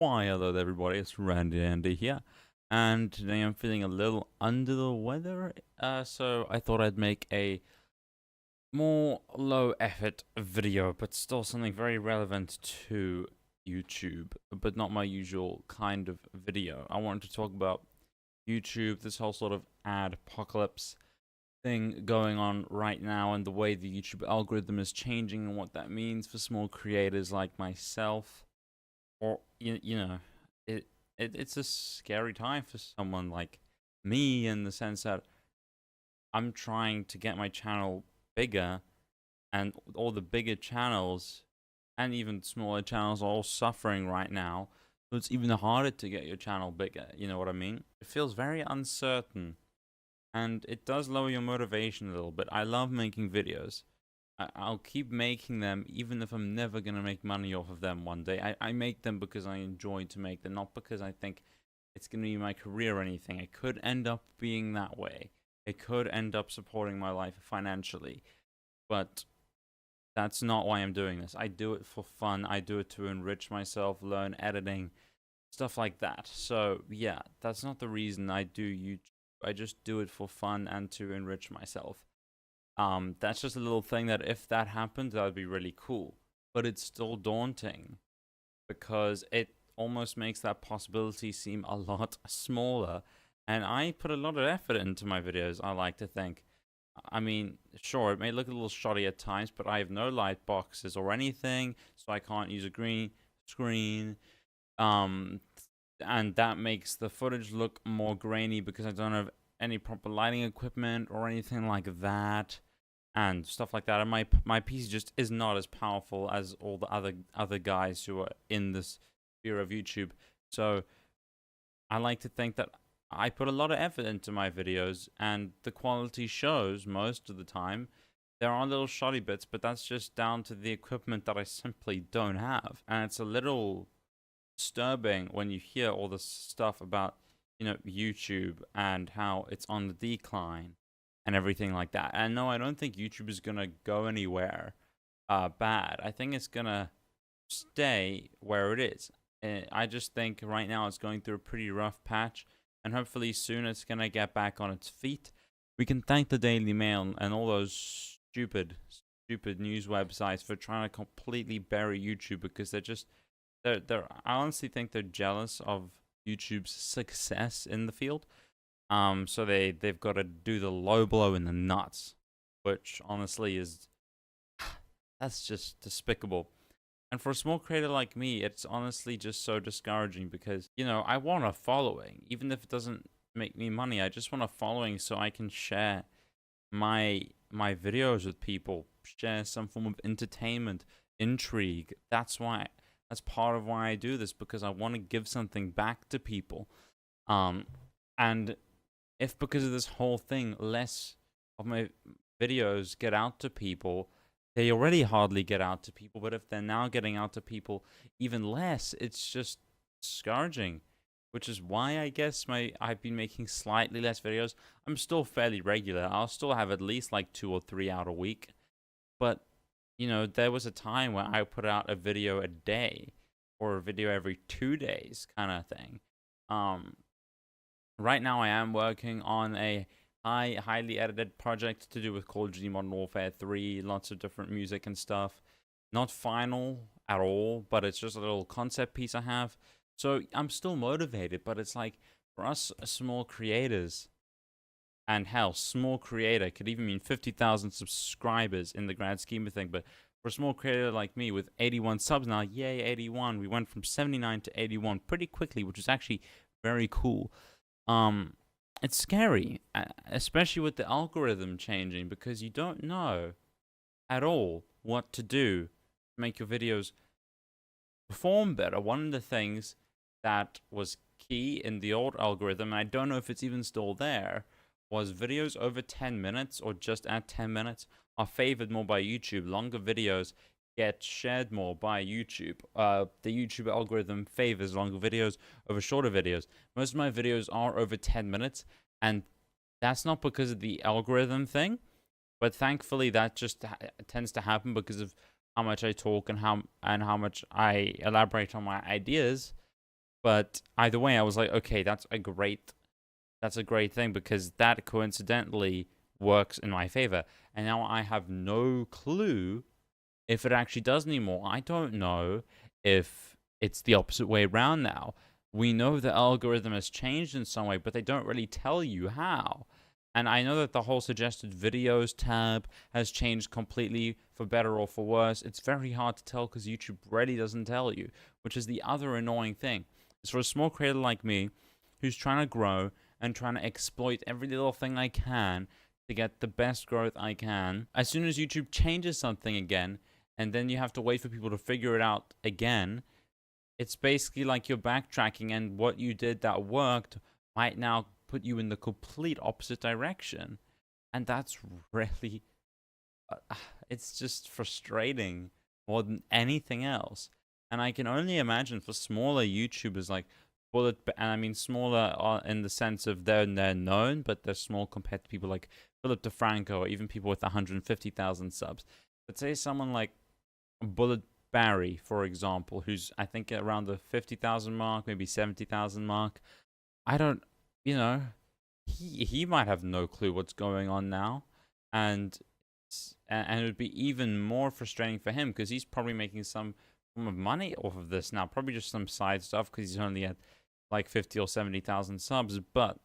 Why, hello there everybody, it's Randy Andy here, and today I'm feeling a little under the weather, so I thought I'd make a more low effort video, but still something very relevant to YouTube, but not my usual kind of video. I wanted to talk about YouTube, this whole sort of ad apocalypse thing going on right now, and the way the YouTube algorithm is changing and what that means for small creators like myself. Or you know, it's a scary time for someone like me, in the sense that I'm trying to get my channel bigger, and all the bigger channels and even smaller channels are all suffering right now. So it's even harder to get your channel bigger. You know what I mean? It feels very uncertain, and it does lower your motivation a little bit. I love making videos. I'll keep making them even if I'm never going to make money off of them one day. I make them because I enjoy to make them, not because I think it's going to be my career or anything. It could end up being that way. It could end up supporting my life financially. But that's not why I'm doing this. I do it for fun. I do it to enrich myself, learn editing, stuff like that. So yeah, that's not the reason I do YouTube. I just do it for fun and to enrich myself. That's just a little thing that if that happened, that would be really cool. But it's still daunting because it almost makes that possibility seem a lot smaller. And I put a lot of effort into my videos, I like to think. I mean, sure, it may look a little shoddy at times, but I have no light boxes or anything, so I can't use a green screen. And that makes the footage look more grainy because I don't have any proper lighting equipment or anything like that, and stuff like that. And my PC just is not as powerful as all the other guys who are in this sphere of YouTube. So I like to think that I put a lot of effort into my videos, and the quality shows most of the time. There are little shoddy bits, but that's just down to the equipment that I simply don't have. And it's a little disturbing when you hear all this stuff about, YouTube and how it's on the decline and everything like that. And no, I don't think YouTube is gonna go anywhere bad. I think it's gonna stay where it is. I just think right now it's going through a pretty rough patch, and hopefully soon it's gonna get back on its feet. We can thank the Daily Mail and all those stupid news websites for trying to completely bury YouTube, because they're I honestly think they're jealous of YouTube's success in the field. So they've got to do the low blow in the nuts, which honestly is that's just despicable. And for a small creator like me, it's honestly just so discouraging because, I want a following, even if it doesn't make me money. I just want a following so I can share my videos with people, share some form of entertainment, intrigue. That's part of why I do this, because I want to give something back to people. And if because of this whole thing, less of my videos get out to people, they already hardly get out to people, but if they're now getting out to people even less, it's just discouraging. Which is why I guess I've been making slightly less videos. I'm still fairly regular. I'll still have at least like 2 or 3 out a week. But, there was a time when I put out a video a day, or a video every 2 days kind of thing. Right now I am working on a highly edited project to do with Call of Duty Modern Warfare 3, lots of different music and stuff. Not final at all, but it's just a little concept piece I have. So I'm still motivated, but it's like, for us small creators, and hell, small creator could even mean 50,000 subscribers in the grand scheme of things, but for a small creator like me with 81 subs now, yay, 81, we went from 79 to 81 pretty quickly, which is actually very cool. It's scary, especially with the algorithm changing, because you don't know at all what to do to make your videos perform better. One of the things that was key in the old algorithm, and I don't know if it's even still there, was videos over 10 minutes or just at 10 minutes are favored more by YouTube. Longer videos get shared more by YouTube. The YouTube algorithm favors longer videos over shorter videos. Most of my videos are over 10 minutes, and that's not because of the algorithm thing, but thankfully that just tends to happen because of how much I talk and how much I elaborate on my ideas. But either way, I was like, okay, that's a great thing, because that coincidentally works in my favor. And now I have no clue if it actually does anymore. I don't know if it's the opposite way around now. We know the algorithm has changed in some way, but they don't really tell you how. And I know that the whole suggested videos tab has changed completely, for better or for worse. It's very hard to tell because YouTube really doesn't tell you, which is the other annoying thing. It's for a small creator like me who's trying to grow and trying to exploit every little thing I can to get the best growth I can. As soon as YouTube changes something again, and then you have to wait for people to figure it out again, it's basically like you're backtracking, and what you did that worked might now put you in the complete opposite direction. And that's really, it's just frustrating more than anything else. And I can only imagine for smaller YouTubers like and I mean smaller in the sense of they're known, but they're small compared to people like Philip DeFranco, or even people with 150,000 subs. But say someone like Bullet Barry, for example, who's I think around the 50,000 mark, maybe 70,000 mark. I don't, you know, he might have no clue what's going on now, and it would be even more frustrating for him because he's probably making some form of money off of this now, probably just some side stuff because he's only at like 50 or 70,000 subs, but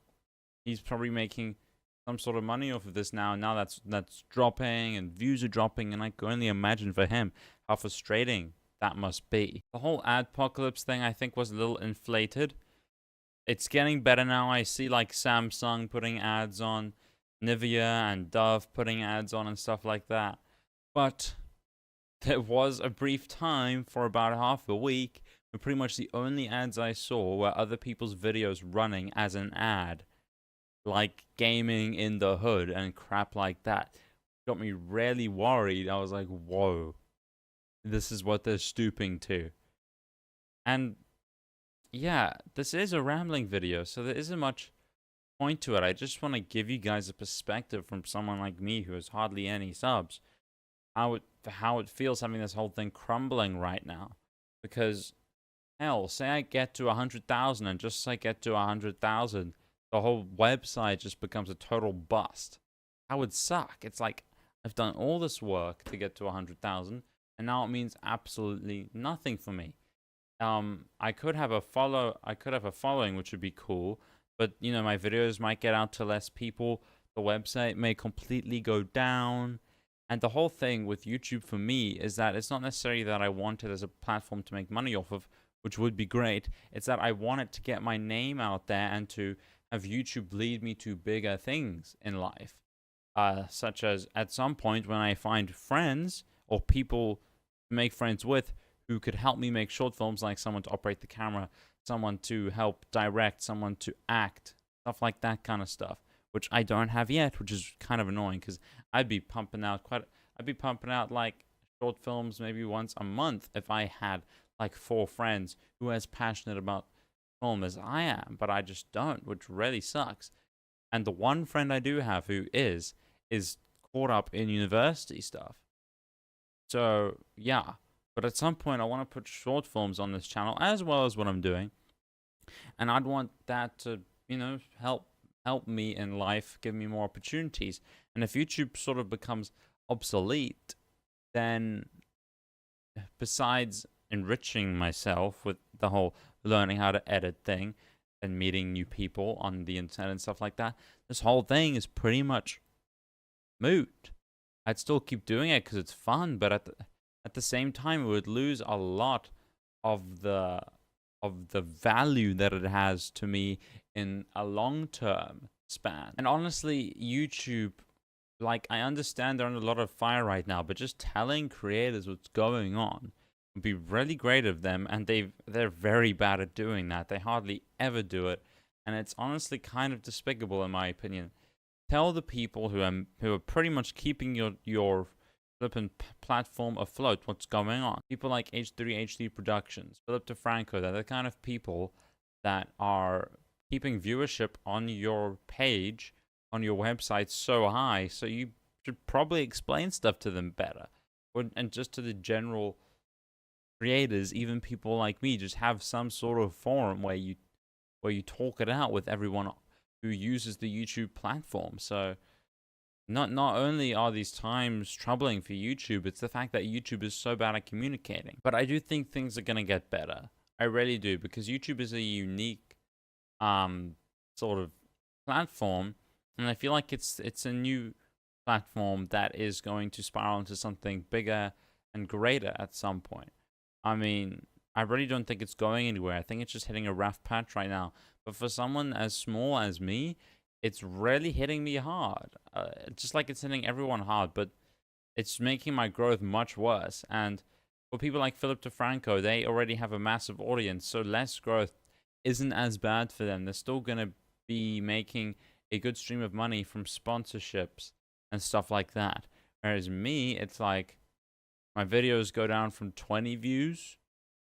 he's probably making some sort of money off of this now. Now that's dropping and views are dropping, and I can only imagine for him how frustrating that must be. The whole adpocalypse thing I think was a little inflated. It's getting better now. I see like Samsung putting ads on, Nivea and Dove putting ads on and stuff like that. But there was a brief time for about half a week where pretty much the only ads I saw were other people's videos running as an ad, like gaming in the hood and crap like that. Got me really worried. I was like, whoa, this is what they're stooping to. And yeah, this is a rambling video, so there isn't much point to it. I just want to give you guys a perspective from someone like me who has hardly any subs, how it feels having this whole thing crumbling right now. Because hell, say I get to 100,000, and just say I get to 100,000, the whole website just becomes a total bust. That would suck. It's like I've done all this work to get to 100,000, and now it means absolutely nothing for me. I could have a following, which would be cool, but you know, my videos might get out to less people. The website may completely go down. And the whole thing with YouTube for me is that it's not necessarily that I want it as a platform to make money off of, which would be great. It's that I want it to get my name out there and to have YouTube lead me to bigger things in life. Such as at some point when I find friends or people to make friends with who could help me make short films, like someone to operate the camera, someone to help direct, someone to act, stuff like that kind of stuff, which I don't have yet, which is kind of annoying because I'd be pumping out like short films maybe once a month if I had like 4 friends who are as passionate about film as I am, but I just don't, which really sucks. And the one friend I do have who is caught up in university stuff. So yeah, but at some point I want to put short films on this channel as well as what I'm doing, and I'd want that to, you know, help me in life, give me more opportunities. And if YouTube sort of becomes obsolete, then besides enriching myself with the whole learning how to edit thing and meeting new people on the internet and stuff like that, this whole thing is pretty much moot. I'd still keep doing it because it's fun, but at the same time, it would lose a lot of the value that it has to me in a long-term span. And honestly, YouTube, like, I understand they're under a lot of fire right now, but just telling creators what's going on would be really great of them, and they're very bad at doing that. They hardly ever do it, and it's honestly kind of despicable in my opinion. Tell the people who are pretty much keeping your flippin' platform afloat what's going on. People like H3HD Productions, Philip DeFranco, they're the kind of people that are keeping viewership on your page, on your website so high, so you should probably explain stuff to them better. And just to the general creators, even people like me, just have some sort of forum where you talk it out with everyone who uses the YouTube platform. So not only are these times troubling for YouTube, it's the fact that YouTube is so bad at communicating. But I do think things are gonna get better. I really do, because YouTube is a unique sort of platform, and I feel like it's a new platform that is going to spiral into something bigger and greater at some point. I mean, I really don't think it's going anywhere. I think it's just hitting a rough patch right now. But for someone as small as me, it's really hitting me hard. Just like it's hitting everyone hard, but it's making my growth much worse. And for people like Philip DeFranco, they already have a massive audience, so less growth isn't as bad for them. They're still going to be making a good stream of money from sponsorships and stuff like that. Whereas me, it's like my videos go down from 20 views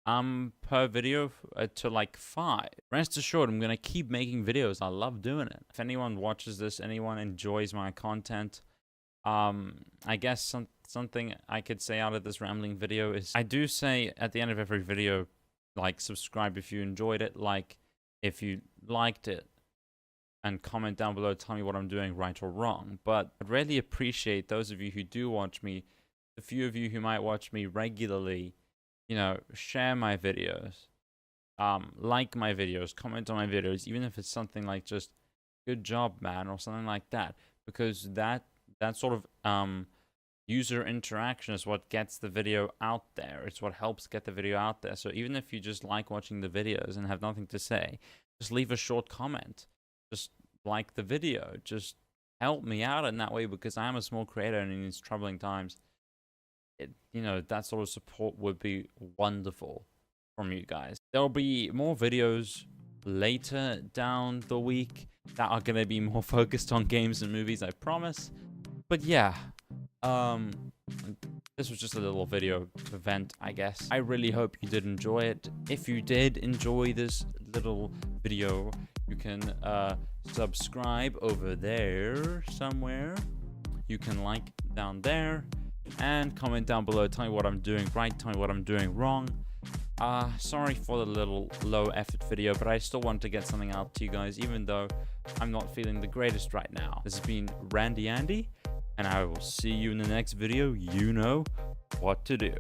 per video to like 5. Rest assured, I'm gonna keep making videos. I love doing it. If anyone watches this, anyone enjoys my content, I guess something I could say out of this rambling video is, I do say at the end of every video, like, subscribe if you enjoyed it, like if you liked it, and comment down below, tell me what I'm doing right or wrong. But I'd really appreciate those of you who do watch me, the few of you who might watch me regularly, you know, share my videos, like my videos, comment on my videos, even if it's something like just "good job, man" or something like that, because that sort of user interaction is what gets the video out there. It's what helps get the video out there. So even if you just like watching the videos and have nothing to say, just leave a short comment. Just like the video. Just help me out in that way, because I am a small creator, and in these troubling times, you know, that sort of support would be wonderful from you guys. There'll be more videos later down the week that are going to be more focused on games and movies, I promise. But yeah, this was just a little video event, I guess. I really hope you did enjoy it. If you did enjoy this little video, you can subscribe over there somewhere. You can like down there and comment down below. Tell me what I'm doing right, tell me what I'm doing wrong. Sorry for the little low effort video, but I still want to get something out to you guys, even though I'm not feeling the greatest right now. This has been Randy Andy, and I will see you in the next video. You know what to do.